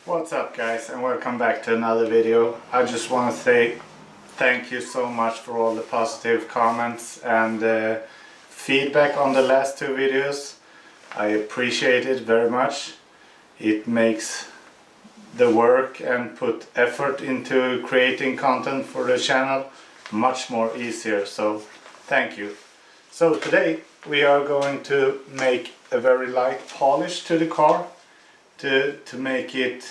What's up guys, and welcome back to another video. I just want to say thank you so much for all the positive comments and feedback on the last two videos. I appreciate it very much. It makes the work and put effort into creating content for the channel much more easier, so thank you. So today we are going to make a very light polish to the car to make it.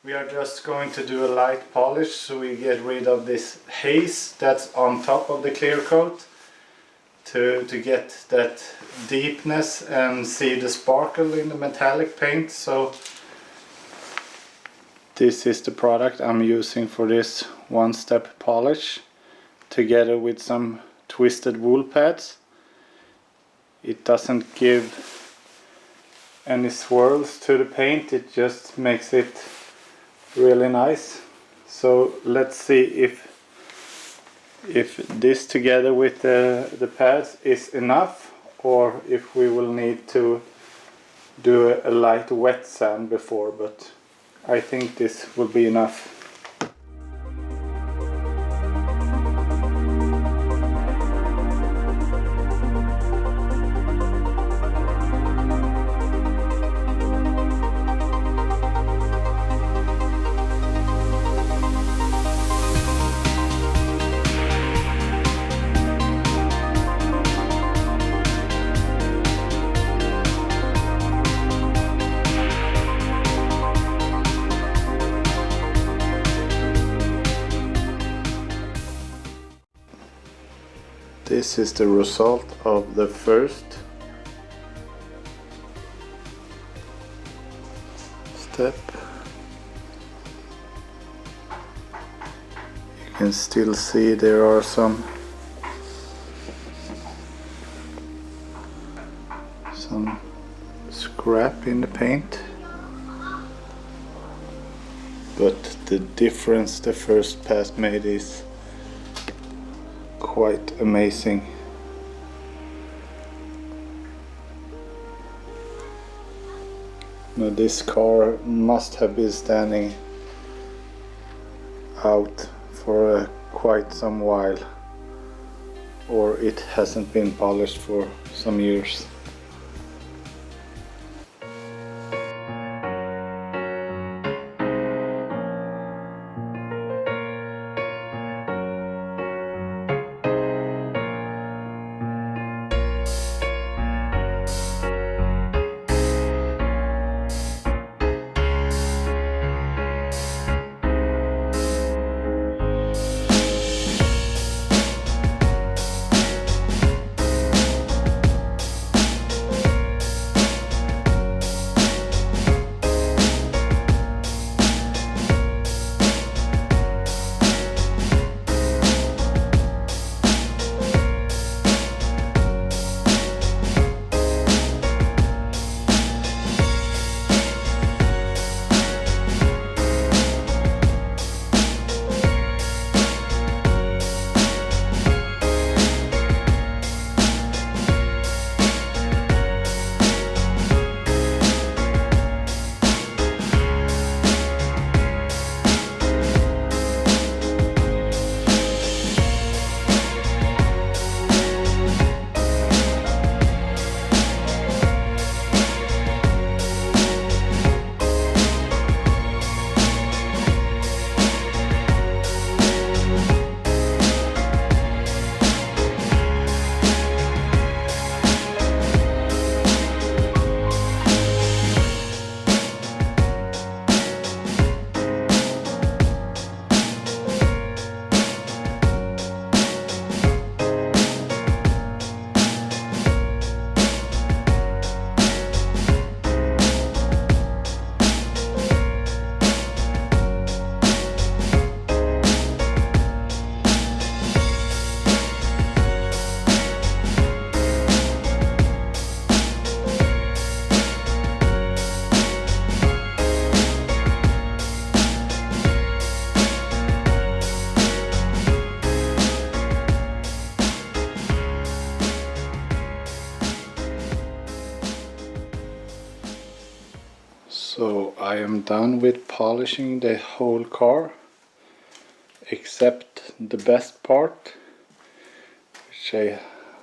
We are just going to do a light polish so we get rid of this haze that's on top of the clear coat to get that deepness and see the sparkle in the metallic paint. So this is the product I'm using for this one-step polish together with some twisted wool pads. It doesn't give any swirls to the paint, it just makes it really nice. So let's see if this together with the pads is enough, or if we will need to do a light wet sand before, but I think this will be enough. This is the result of the first step. You can still see there are some scrap in the paint, but the difference the first pass made is quite amazing. Now this car must have been standing out for quite some while, or it hasn't been polished for some years. So I am done with polishing the whole car, except the best part,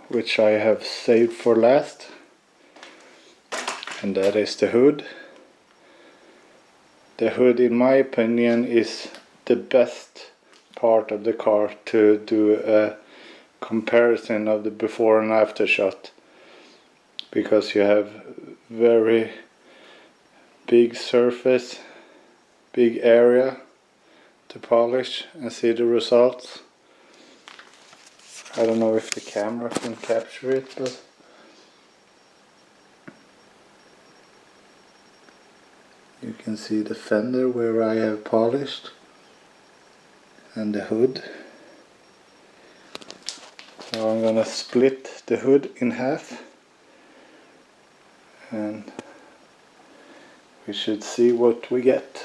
which I have saved for last, and that is the hood. The hood, in my opinion, is the best part of the car to do a comparison of the before and after shot, because you have very big surface, big area to polish and see the results. I don't know if the camera can capture it, but you can see the fender where I have polished and the hood. So I'm gonna split the hood in half and we should see what we get.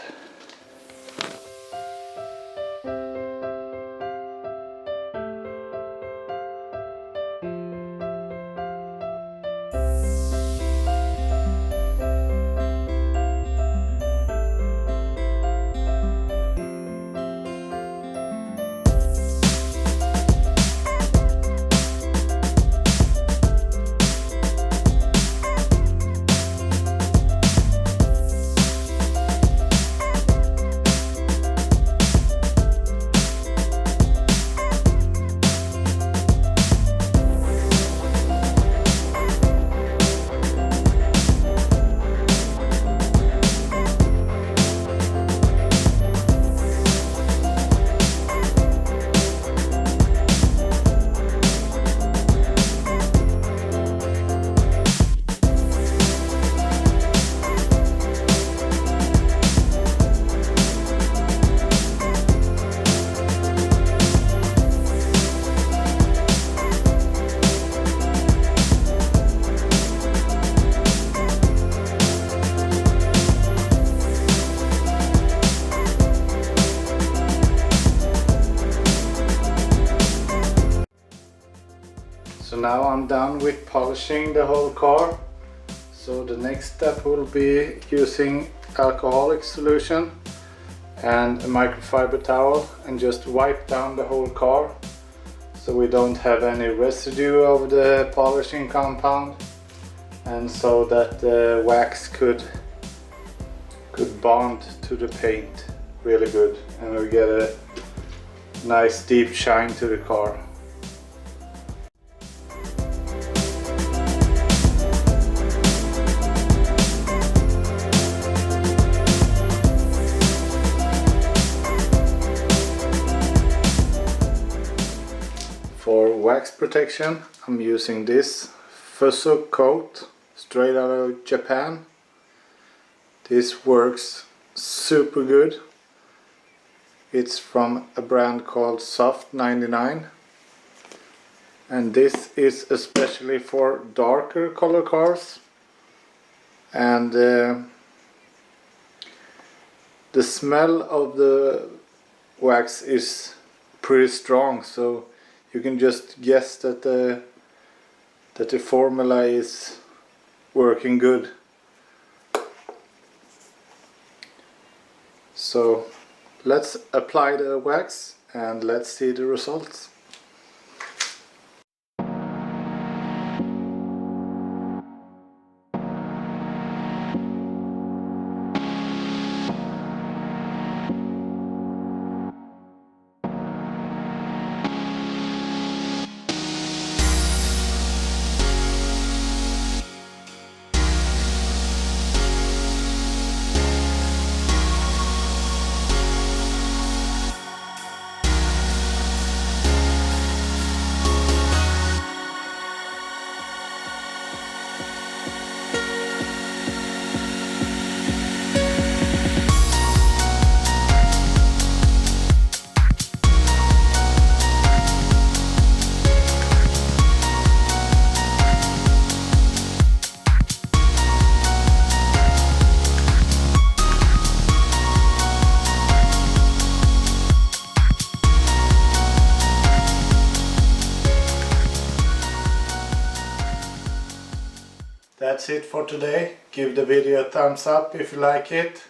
So now I'm done with polishing the whole car. So the next step will be using alcoholic solution and a microfiber towel and just wipe down the whole car so we don't have any residue of the polishing compound, and so that the wax could bond to the paint really good and we get a nice deep shine to the car. For wax protection, I'm using this Fuso coat straight out of Japan. This works super good. It's from a brand called Soft 99, and this is especially for darker color cars, and the smell of the wax is pretty strong, so you can just guess that the formula is working good. So let's apply the wax and let's see the results. that's it for today. Give the video a thumbs up if you like it.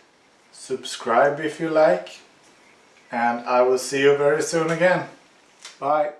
Subscribe if you like. And I will see you very soon again. Bye.